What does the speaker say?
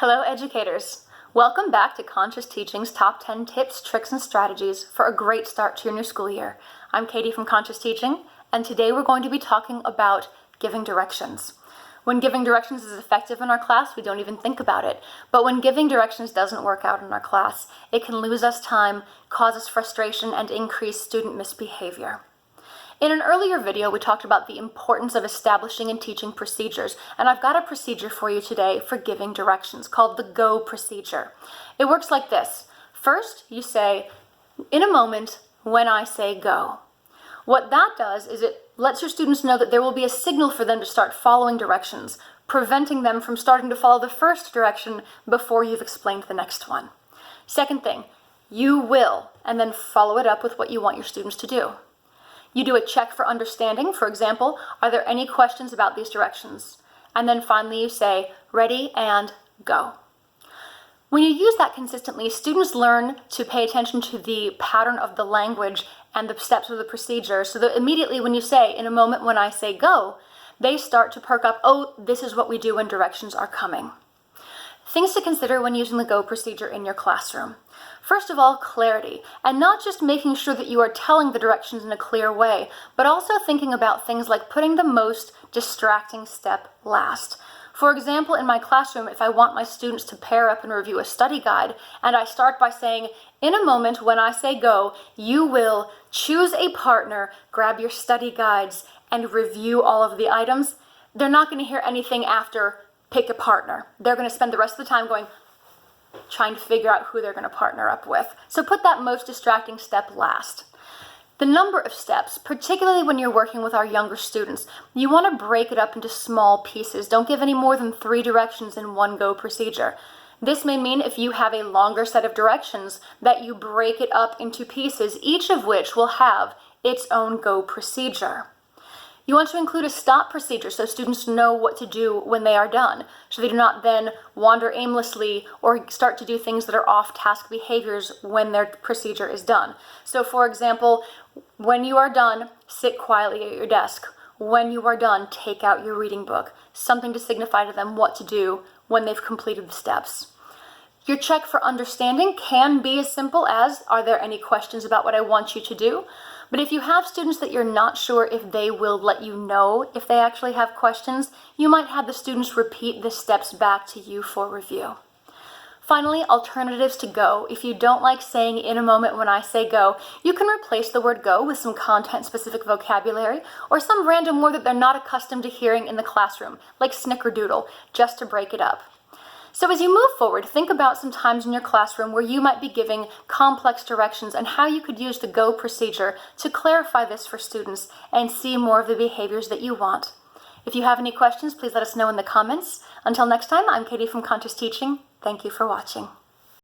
Hello educators! Welcome back to Conscious Teaching's Top 10 Tips, Tricks, and Strategies for a great start to your new school year. I'm Katie from Conscious Teaching, and today we're going to be talking about giving directions. When giving directions is effective in our class, we don't even think about it. But when giving directions doesn't work out in our class, it can lose us time, cause us frustration, and increase student misbehavior. In an earlier video, we talked about the importance of establishing and teaching procedures, and I've got a procedure for you today for giving directions called the GO procedure. It works like this. First, you say, "In a moment, when I say go." What that does is it lets your students know that there will be a signal for them to start following directions, preventing them from starting to follow the first direction before you've explained the next one. Second thing, you will, and then follow it up with what you want your students to do. You do a check for understanding. For example, are there any questions about these directions? And then finally you say, ready and go. When you use that consistently, students learn to pay attention to the pattern of the language and the steps of the procedure, so that immediately when you say, in a moment when I say go, they start to perk up, oh, this is what we do when directions are coming. Things to consider when using the GO procedure in your classroom. First of all, clarity, and not just making sure that you are telling the directions in a clear way, but also thinking about things like putting the most distracting step last. For example, in my classroom, if I want my students to pair up and review a study guide, and I start by saying, in a moment when I say go, you will choose a partner, grab your study guides, and review all of the items, they're not going to hear anything after pick a partner. They're going to spend the rest of the time trying to figure out who they're going to partner up with. So put that most distracting step last. The number of steps, particularly when you're working with our younger students, you want to break it up into small pieces. Don't give any more than 3 directions in one GO procedure. This may mean if you have a longer set of directions that you break it up into pieces, each of which will have its own GO procedure. You want to include a stop procedure so students know what to do when they are done, so they do not then wander aimlessly or start to do things that are off-task behaviors when their procedure is done. So for example, when you are done, sit quietly at your desk. When you are done, take out your reading book, something to signify to them what to do when they've completed the steps. Your check for understanding can be as simple as, are there any questions about what I want you to do? But if you have students that you're not sure if they will let you know if they actually have questions, you might have the students repeat the steps back to you for review. Finally, alternatives to go. If you don't like saying in a moment when I say go, you can replace the word go with some content-specific vocabulary or some random word that they're not accustomed to hearing in the classroom, like snickerdoodle, just to break it up. So as you move forward, think about some times in your classroom where you might be giving complex directions and how you could use the GO procedure to clarify this for students and see more of the behaviors that you want. If you have any questions, please let us know in the comments. Until next time, I'm Katie from Conscious Teaching. Thank you for watching.